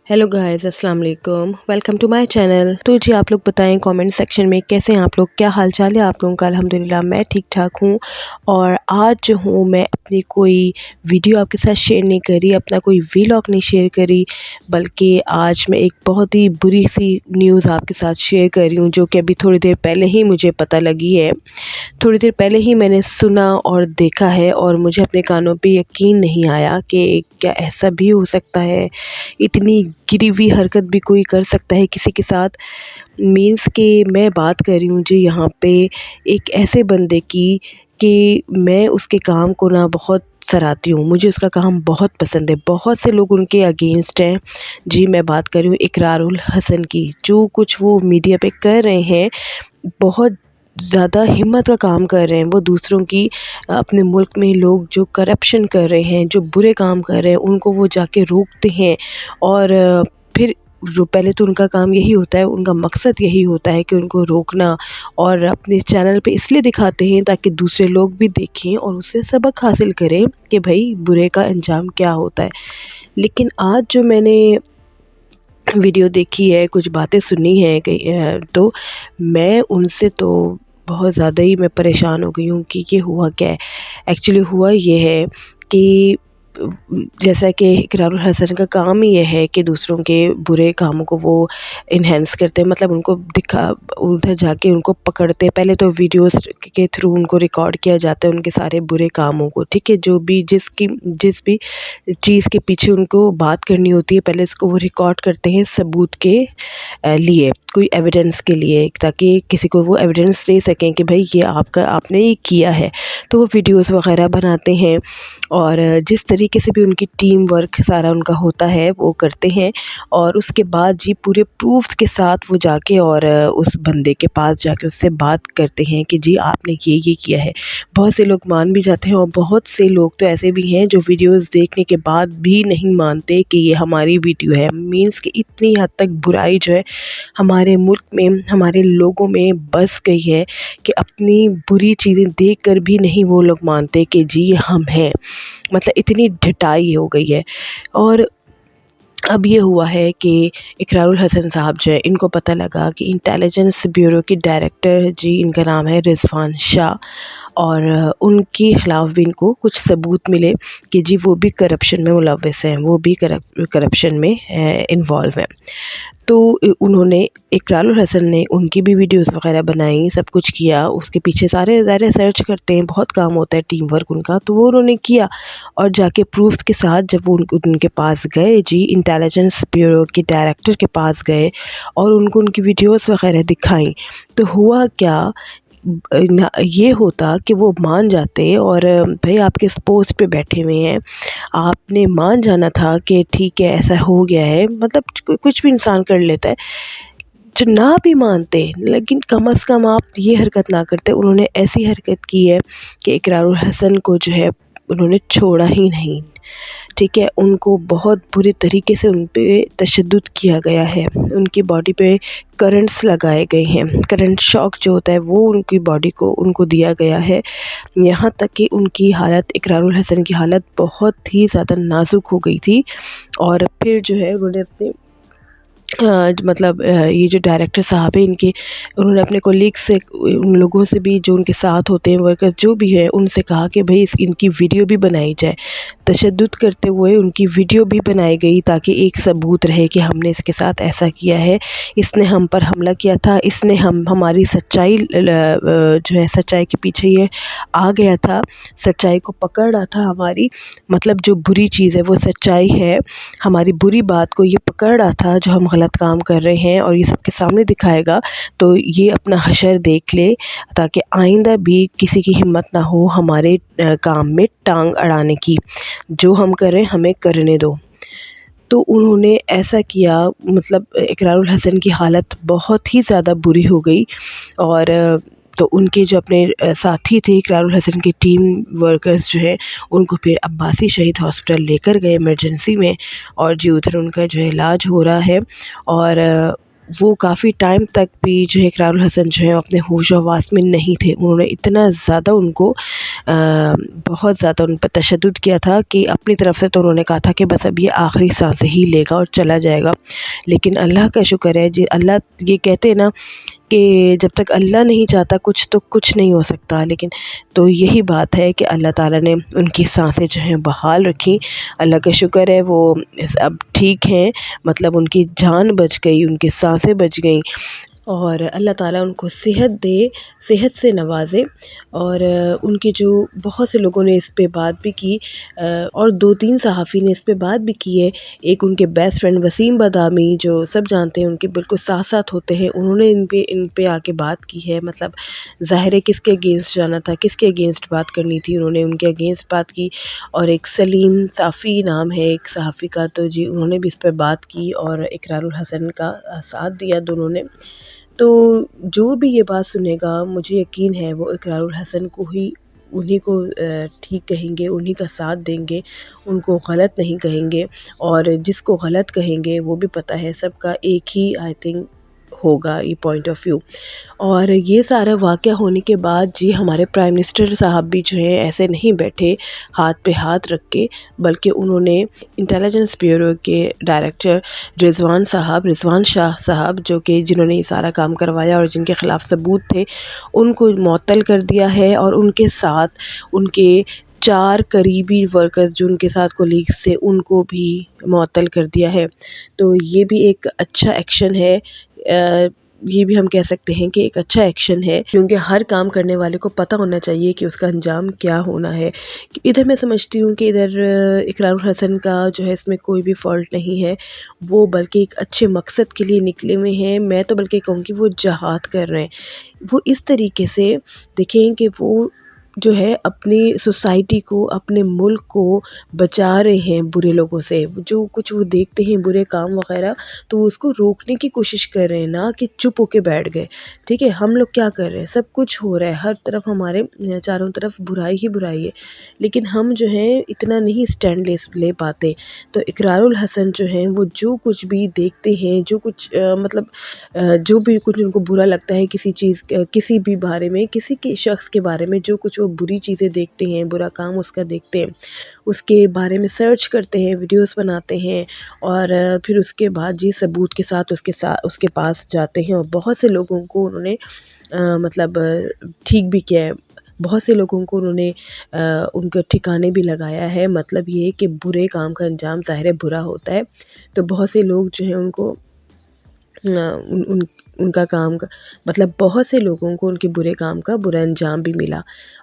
Hello guys, अस्सलाम वालेकुम, welcome to my channel. तो जी आप लोग बताएं कमेंट सेक्शन में कैसे हैं आप लोग, क्या हाल चाल है आप लोगों का। अल्हम्दुलिल्लाह मैं ठीक ठाक हूँ। और आज जो हूँ मैं अपनी कोई वीडियो आपके साथ शेयर नहीं करी, अपना कोई व्लॉग नहीं शेयर करी, बल्कि आज मैं एक बहुत ही बुरी सी न्यूज़ आपके साथ शेयर कर रही हूँ, जो कि अभी थोड़ी देर पहले ही मुझे पता लगी है। थोड़ी देर पहले ही मैंने सुना और देखा है और मुझे अपने कानों पे यकीन नहीं आया कि क्या ऐसा भी हो सकता है, इतनी गिरी हुई हरकत भी कोई कर सकता है किसी के साथ। मीन्स कि मैं बात कर रही हूँ जी यहाँ पे एक ऐसे बंदे की कि मैं उसके काम को ना बहुत सराहती हूँ, मुझे उसका काम बहुत पसंद है। बहुत से लोग उनके अगेंस्ट हैं जी। मैं बात कर रही हूँ इकरारुल हसन की। जो कुछ वो मीडिया पे कर रहे हैं, बहुत ज़्यादा हिम्मत का काम कर रहे हैं वो। दूसरों की अपने मुल्क में लोग जो करप्शन कर रहे हैं, जो बुरे काम कर रहे हैं, उनको वो जाके रोकते हैं। और फिर पहले तो उनका काम यही होता है, उनका मकसद यही होता है कि उनको रोकना, और अपने चैनल पे इसलिए दिखाते हैं ताकि दूसरे लोग भी देखें और उससे सबक हासिल करें कि भाई बुरे का अंजाम क्या होता है। लेकिन आज जो मैंने वीडियो देखी है, कुछ बातें सुनी है तो मैं उनसे तो बहुत ज़्यादा ही मैं परेशान हो गई हूँ कि ये हुआ क्या है। एक्चुअली हुआ ये है कि जैसा कि इकरारुल हसन का काम ही ये है कि दूसरों के बुरे कामों को वो इन्हेंस करते हैं, मतलब उनको उधर जाके उनको पकड़ते हैं। पहले तो वीडियोस के थ्रू उनको रिकॉर्ड किया जाता है उनके सारे बुरे कामों को, ठीक है। जो भी जिस भी चीज़ के पीछे उनको बात करनी होती है, पहले इसको वो रिकॉर्ड करते हैं सबूत के लिए, कोई एविडेंस के लिए, ताकि किसी को वो एविडेंस दे सकें कि भाई ये आपने ये किया है। तो वो वीडियोस वगैरह बनाते हैं और जिस तरीके से भी उनकी टीम वर्क सारा उनका होता है वो करते हैं। और उसके बाद जी पूरे प्रूफ्स के साथ वो जाके और उस बंदे के पास जाके उससे बात करते हैं कि जी आपने ये किया है। बहुत से लोग मान भी जाते हैं और बहुत से लोग तो ऐसे भी हैं जो वीडियोस देखने के बाद भी नहीं मानते कि ये हमारी वीडियो है। मीन्स कि इतनी हद तक बुराई जो है हमारे मुल्क में, हमारे लोगों में बस गई है कि अपनी बुरी चीज़ें देखकर भी नहीं वो लोग मानते कि जी हम हैं। मतलब इतनी ढिठाई हो गई है। और अब ये हुआ है कि इकरारुल हसन साहब जो है, इनको पता लगा कि इंटेलिजेंस ब्यूरो की डायरेक्टर जी, इनका नाम है रिजवान शाह, और उनके ख़िलाफ़ भी इनको कुछ सबूत मिले कि जी वो भी करप्शन में मुलव्वस हैं, वो भी करप्शन में इन्वॉल्व हैं। तो उन्होंने, इकरारुल हसन ने उनकी भी वीडियोस वगैरह बनाई, सब कुछ किया। उसके पीछे सारे ज़ाहिर सर्च करते हैं, बहुत काम होता है टीम वर्क उनका, तो वो उन्होंने किया। और जाके प्रूफ्स के साथ जब वो उनके पास गए जी, इंटेलिजेंस ब्यूरो के डायरेक्टर के पास गए और उनको उनकी वीडियोस वगैरह दिखाई, तो हुआ क्या, ये होता कि वो मान जाते। और भाई आपके इस पोस्ट पे बैठे हुए हैं, आपने मान जाना था कि ठीक है ऐसा हो गया है। मतलब कुछ भी इंसान कर लेता है, जो ना भी मानते, लेकिन कम से कम आप ये हरकत ना करते। उन्होंने ऐसी हरकत की है कि इकरारुल हसन को जो है उन्होंने छोड़ा ही नहीं, ठीक है। उनको बहुत बुरे तरीके से उन पे तशद्दुद किया गया है, उनकी बॉडी पे करंट्स लगाए गए हैं, करंट शॉक जो होता है वो उनकी बॉडी को उनको दिया गया है। यहाँ तक कि उनकी हालत, इकरारुल हसन की हालत बहुत ही ज़्यादा नाजुक हो गई थी। और फिर जो है उन्होंने अपने मतलब ये जो डायरेक्टर साहब हैं इनके, उन्होंने अपने कोलीग से, उन लोगों से भी जो उनके साथ होते हैं, वर्कर जो भी है, उनसे कहा कि भाई इनकी वीडियो भी बनाई जाए। तशद्दुद करते हुए उनकी वीडियो भी बनाई गई ताकि एक सबूत रहे कि हमने इसके साथ ऐसा किया है, इसने हम पर हमला किया था, इसने हमारी सच्चाई जो है सच्चाई के पीछे ये आ गया था, सच्चाई को पकड़ रहा था हमारी, मतलब जो बुरी चीज़ है वो सच्चाई है, हमारी बुरी बात को ये पकड़ रहा था जो हम गलत काम कर रहे हैं, और ये सबके सामने दिखाएगा तो ये अपना हशर देख ले, ताकि आइंदा भी किसी की हिम्मत ना हो हमारे काम में टांग अड़ाने की। जो हम कर रहे हैं हमें करने दो। तो उन्होंने ऐसा किया, मतलब इकरारुल हसन की हालत बहुत ही ज़्यादा बुरी हो गई। और तो उनके जो अपने साथी थे, इकरारुल हसन के टीम वर्कर्स जो है, उनको फिर अब्बासी शहीद हॉस्पिटल लेकर गए इमरजेंसी में, और जी उधर उनका जो है इलाज हो रहा है। और وہ کافی ٹائم تک بھی جو ہے اقرار الحسن جو ہے اپنے ہوش و حواس میں نہیں تھے. انہوں نے اتنا زیادہ ان کو بہت زیادہ ان پر تشدد کیا تھا کہ اپنی طرف سے تو انہوں نے کہا تھا کہ بس اب یہ آخری سانس ہی لے گا اور چلا جائے گا. لیکن اللہ کا شکر ہے جی، اللہ یہ کہتے ہیں نا کہ جب تک اللہ نہیں چاہتا کچھ تو کچھ نہیں ہو سکتا. لیکن تو یہی بات ہے کہ اللہ تعالیٰ نے ان کی سانسیں جو ہیں بحال رکھی. اللہ کا شکر ہے وہ اب ٹھیک ہیں، مطلب ان کی جان بچ گئی، ان کی سانسیں بچ گئیں، اور اللہ تعالیٰ ان کو صحت دے، صحت سے نوازے. اور ان کے جو بہت سے لوگوں نے اس پہ بات بھی کی، اور 2-3 صحافی نے اس پہ بات بھی کی ہے. ایک ان کے بیسٹ فرینڈ وسیم بادامی، جو سب جانتے ہیں، ان کے بالکل ساتھ ساتھ ہوتے ہیں، انہوں نے ان پہ آ کے بات کی ہے. مطلب ظاہر ہے کس کے اگینسٹ جانا تھا، کس کے اگینسٹ بات کرنی تھی، انہوں نے ان کے اگینسٹ بات کی. اور ایک سلیم صافی نام ہے ایک صحافی کا، تو جی انہوں نے بھی اس پہ بات کی اور اقرار الحسن کا ساتھ دیا دونوں نے. تو جو بھی یہ بات سنے گا، مجھے یقین ہے وہ اقرار الحسن کو ہی، انہی کو ٹھیک کہیں گے، انہی کا ساتھ دیں گے، ان کو غلط نہیں کہیں گے. اور جس کو غلط کہیں گے وہ بھی پتہ ہے سب کا ایک ہی آئی تھنک ہوگا یہ پوائنٹ آف ویو. اور یہ سارا واقعہ ہونے کے بعد جی ہمارے پرائم منسٹر صاحب بھی جو ہیں ایسے نہیں بیٹھے ہاتھ پہ ہاتھ رکھ کے، بلکہ انہوں نے انٹیلیجنس بیورو کے ڈائریکٹر رضوان شاہ صاحب، جو کہ جنہوں نے یہ سارا کام کروایا اور جن کے خلاف ثبوت تھے، ان کو معطل کر دیا ہے. اور ان کے ساتھ ان کے 4 قریبی ورکرز جو ان کے ساتھ کولیگز تھے، ان کو بھی معطل کر دیا ہے. تو یہ بھی ایک اچھا ایکشن ہے، یہ بھی ہم کہہ سکتے ہیں کہ ایک اچھا ایکشن ہے، کیونکہ ہر کام کرنے والے کو پتہ ہونا چاہیے کہ اس کا انجام کیا ہونا ہے. ادھر میں سمجھتی ہوں کہ ادھر اقرار الحسن کا جو ہے اس میں کوئی بھی فالٹ نہیں ہے، وہ بلکہ ایک اچھے مقصد کے لیے نکلے ہوئے ہیں. میں تو بلکہ کہوں کہ وہ جہاد کر رہے ہیں. وہ اس طریقے سے دیکھیں کہ وہ جو ہے اپنی سوسائٹی کو، اپنے ملک کو بچا رہے ہیں برے لوگوں سے. جو کچھ وہ دیکھتے ہیں برے کام وغیرہ، تو اس کو روکنے کی کوشش کر رہے ہیں، نہ کہ چپ ہو کے بیٹھ گئے. ٹھیک ہے، ہم لوگ کیا کر رہے ہیں، سب کچھ ہو رہا ہے، ہر طرف ہمارے چاروں طرف برائی ہی برائی ہے، لیکن ہم جو ہیں اتنا نہیں اسٹینڈ لے پاتے. تو اقرار الحسن جو ہیں وہ جو کچھ بھی دیکھتے ہیں، جو کچھ جو بھی کچھ ان کو برا لگتا ہے کسی چیز، کسی بھی بارے میں، کسی کے شخص کے بارے میں، جو کچھ وہ بری چیزیں دیکھتے ہیں، برا کام اس کا دیکھتے ہیں، اس کے بارے میں سرچ کرتے ہیں، ویڈیوز بناتے ہیں، اور پھر اس کے بعد جی ثبوت کے ساتھ اس کے پاس جاتے ہیں. اور بہت سے لوگوں کو انہوں نے مطلب ٹھیک بھی کیا ہے، بہت سے لوگوں کو انہوں نے ان کے ٹھکانے بھی لگایا ہے. مطلب یہ کہ برے کام کا انجام ظاہر برا ہوتا ہے، تو بہت سے لوگ جو ہیں ان کو ان کا کام کا مطلب بہت سے لوگوں کو ان کے برے کام کا برا انجام بھی ملا.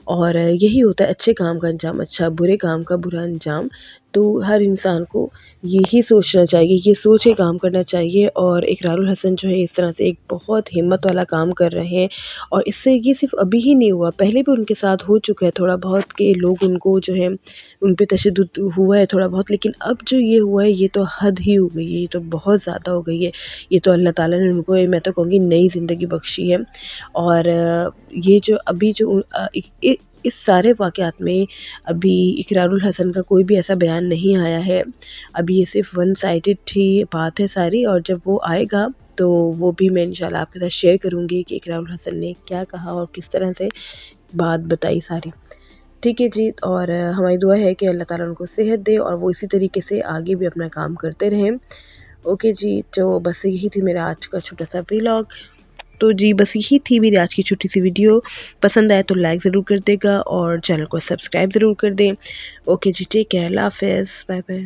اور یہی ہوتا ہے اچھے کام کا انجام اچھا، برے کام کا برا انجام. تو ہر انسان کو یہی سوچنا چاہیے، یہ سوچ کے کام کرنا چاہیے. اور اقرار الحسن جو ہے اس طرح سے ایک بہت ہمت والا کام کر رہے ہیں، اور اس سے یہ صرف ابھی ہی نہیں ہوا، پہلے بھی ان کے ساتھ ہو چکا ہے تھوڑا بہت، کہ لوگ ان کو جو ہے ان پہ تشدد ہوا ہے تھوڑا بہت. لیکن اب جو یہ ہوا ہے یہ تو حد ہی ہو گئی ہے، یہ تو بہت زیادہ ہو گئی ہے. یہ تو اللہ تعالیٰ نے ان کو میں تو کہوں گی نئی زندگی بخشی ہے. اور یہ جو ابھی جو اس سارے واقعات میں ابھی اقرار الحسن کا کوئی بھی ایسا بیان نہیں آیا ہے. ابھی یہ صرف ون سائڈڈ ہی بات ہے ساری، اور جب وہ آئے گا تو وہ بھی میں انشاءاللہ آپ کے ساتھ شیئر کروں گی کہ اقرار الحسن نے کیا کہا اور کس طرح سے بات بتائی ساری. ٹھیک ہے جی، اور ہماری دعا ہے کہ اللہ تعالیٰ ان کو صحت دے اور وہ اسی طریقے سے آگے بھی اپنا کام کرتے رہیں. اوکے جی، تو بس یہی تھی میرا آج کا چھوٹا سا ولاگ. تو جی بس یہی تھی میری آج کی چھوٹی سی ویڈیو. پسند آئے تو لائک ضرور کر دے گا اور چینل کو سبسکرائب ضرور کر دیں. اوکے جی، ٹیک کیئر، اللہ حافظ، بائے بائے.